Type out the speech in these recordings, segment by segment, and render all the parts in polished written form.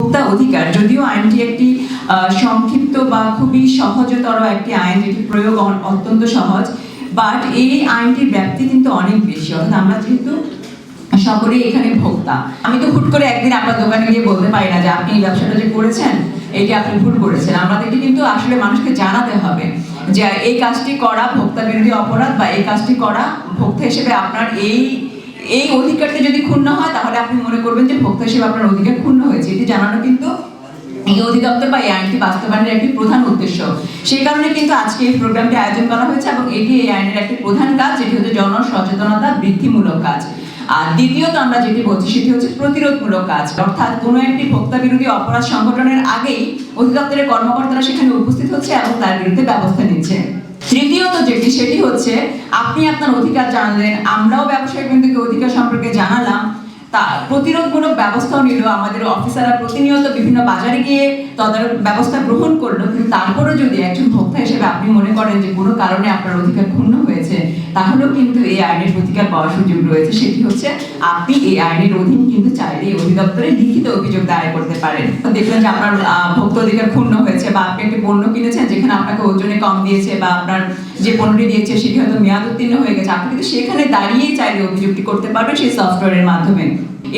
ভোক্তা অধিকার, যদিও আইনটি একটি সংক্ষিপ্ত বা খুবই সহজতর একটি আইন, যেটি প্রয়োগ অত্যন্ত সহজ, বাট এই আইনটির ব্যাপ্তি কিন্তু অনেক বেশি। অর্থাৎ আমরা যেহেতু সকলেই এখানে ভোক্তা, আমি তো হুট করে একদিন আপনার দোকানে গিয়ে বলতে পারি না যে আপনি এই ব্যবসাটা যে করেছেন এইটি আপনি ভুল করেছেন। আমাদেরকে কিন্তু আসলে মানুষকে জানাতে হবে যে এই কাজটি করা ভোক্তা বিরোধী অপরাধ, বা এই কাজটি করা ভোক্তা হিসেবে আপনার এই অধিকারটি যদি ক্ষুণ্ণ হয় তাহলে আপনি মনে করবেন যে ভোক্তা হিসেবে আপনার অধিকার ক্ষুণ্ণ হয়েছে। এটি জানানো কিন্তু এই অধিদপ্তর বা এই আইনটি বাস্তবায়নের একটি প্রধান উদ্দেশ্য। সেই কারণে কিন্তু আজকে এই প্রোগ্রামটি আয়োজন করা হয়েছে, এবং এটি এই আইনের একটি প্রধান কাজ, যেটি হচ্ছে জনসচেতনতা বৃদ্ধিমূলক কাজ। আর দ্বিতীয়ত আমরা যেটি বলছি সেটি হচ্ছে প্রতিরোধমূলক কাজ, অর্থাৎ কোনো একটি ভোক্তা বিরোধী অপরাধ সংগঠনের আগেই অধিদপ্তরের কর্মকর্তারা সেখানে উপস্থিত হচ্ছে এবং তার বিরুদ্ধে ব্যবস্থা নিচ্ছে। তৃতীয়ত যেটি সেটি হচ্ছে আপনি আপনার অধিকার জানলেন, আমরাও ব্যবসায়ী বৃন্দকে অধিকার সম্পর্কে জানালাম, তা প্রতিরোধমূলক ব্যবস্থাও নিল। আমাদের অফিসাররা প্রতিনিয়ত বিভিন্ন বাজারে গিয়ে তদারক ব্যবস্থা গ্রহণ করলো, কিন্তু তারপরেও যদি একজন ভোক্তা হিসেবে আপনি মনে করেন যে কোনো কারণে আপনার অধিকার ক্ষুণ্ণ হয়েছে, তাহলেও কিন্তু এই আইনের প্রতিকার পাওয়ার সুযোগ রয়েছে। সেটি হচ্ছে আপনি এই আইনের অধীন কিন্তু চাইলে এই অধিদপ্তরে লিখিত অভিযোগ দায়ের করতে পারেন। দেখলেন যে আপনার ভোক্তা অধিকার ক্ষুণ্ণ হয়েছে, বা আপনি একটি পণ্য কিনেছেন যেখানে আপনাকে ওজনে কম দিয়েছে, বা আপনার যে পণ্যটি দিয়েছে সেটি হয়তো মেয়াদ উত্তীর্ণ হয়ে গেছে, আপনি কিন্তু সেখানে দাঁড়িয়েই চাইলে অভিযোগটি করতে পারবেন সেই সফটওয়্যারের মাধ্যমে।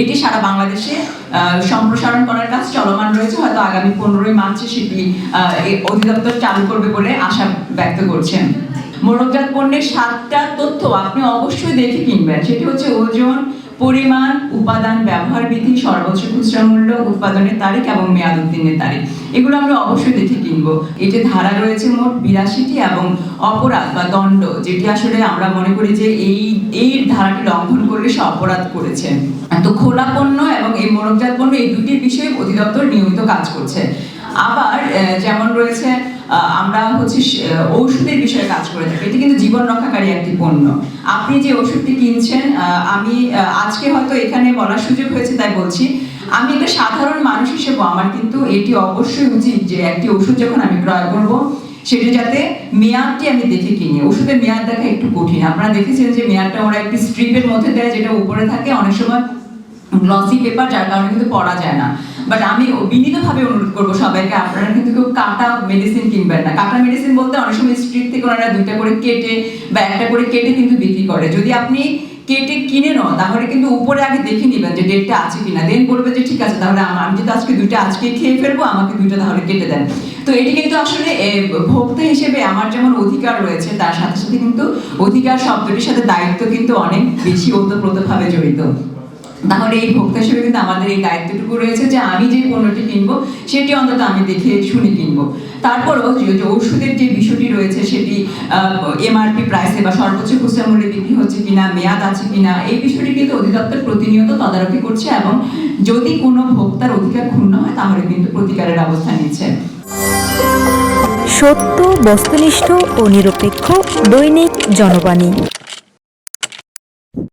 এটি সারা বাংলাদেশে সম্প্রসারণ করার কাজ চলমান রয়েছে, হয়তো আগামী 15ই মার্চে সেটি অধিদপ্তর চালু করবে বলে আশা ব্যক্ত করছেন। মোড়কজাত পণ্যের 7টা তথ্য আপনি অবশ্যই দেখে কিনবেন। সেটি হচ্ছে ওজন, পরিমাণ, উপাদান, ব্যবহার বিধি, সর্বোচ্চ খুচরা মূল্য, উৎপাদনের তারিখ এবং মেয়াদ উত্তীর্ণের তারিখ। এগুলো আমরা অবশ্যই দেখে কিনবো। এতে ধারা রয়েছে মোট 82টি, এবং অপরাধ বা দণ্ড, যেটি আসলে আমরা মনে করি যে এই ধারাটি লঙ্ঘন করলে সে অপরাধ করেছে। তো খোলা পণ্য এবং এই মোড়কজাত পণ্য, এই দুটির বিষয়ে অধিদপ্তর নিয়মিত কাজ করছে। আবার যেমন রয়েছে আমরা হচ্ছে ঔষধের বিষয়ে কাজ করে থাকি। এটি কিন্তু জীবন রক্ষাকারী একটি পণ্য। আপনি যে ওষুধটি কিনছেন, আমি আজকে হয়তো এখানে বলার সুযোগ হয়েছে তাই বলছি, আমি একটা সাধারণ মানুষ হিসেবে আমার কিন্তু এটি অবশ্যই উচিত যে একটি ওষুধ যখন আমি ক্রয় করবো সেটি যাতে মেয়াদটি আমি দেখে কিনি। ওষুধের মেয়াদ দেখা একটু কঠিন। আপনারা দেখেছেন যে মেয়াদটা ওরা একটি স্ট্রিপের মধ্যে দেয়, যেটা উপরে থাকে, অনেক সময় গ্লসি পেপার, যার কারণে কিন্তু পড়া যায় না। বাট আমি বিনীতভাবে অনুরোধ করবো সবাইকে, আপনারা কিন্তু কেউ কাটা মেডিসিন কিনবেন না। কাটা মেডিসিন বলতে অনেক সময় স্ট্রিপ থেকে ওনারা 2টা করে কেটে বা 1টা করে কেটে কিন্তু বিক্রি করে। যদি আপনি কেটে কিনে নাও তাহলে কিন্তু উপরে আগে দেখে নিবেন যে ডেটটা আছে কিনা, দেন বলবে যে ঠিক আছে তাহলে আমি যদি আজকে 2টা আজকে খেয়ে ফেলবো, আমাকে 2টা তাহলে কেটে দেন। তো এটি কিন্তু আসলে ভোক্তা হিসেবে আমার যেমন অধিকার রয়েছে, তার সাথে সাথে কিন্তু অধিকার শব্দটির সাথে দায়িত্ব কিন্তু অনেক বেশি ওতপ্রোতভাবে জড়িত। তাহলে এই ভোক্তা হিসেবে কিন্তু আমাদের এই দায়িত্বটুকু রয়েছে যে আমি যে পণ্যটি কিনবো সেটি অন্তত আমি দেখে শুনে কিনবো। তারপরও যে ওষুধের যে বিষয়টি রয়েছে সেটি এমআরপি প্রাইসে বা সর্বোচ্চ খুচরা মূল্যে বিক্রি হচ্ছে কিনা, মেয়াদ আছে কিনা, এই বিষয়টি কিন্তু অধিদপ্তর প্রতিনিয়ত তদারকি করছে, এবং যদি কোনো ভোক্তার অধিকার ক্ষুণ্ণ হয় তাহলে কিন্তু প্রতিকারের ব্যবস্থা নিচ্ছে। সত্য, বস্তুনিষ্ঠ ও নিরপেক্ষ দৈনিক জনবাণী।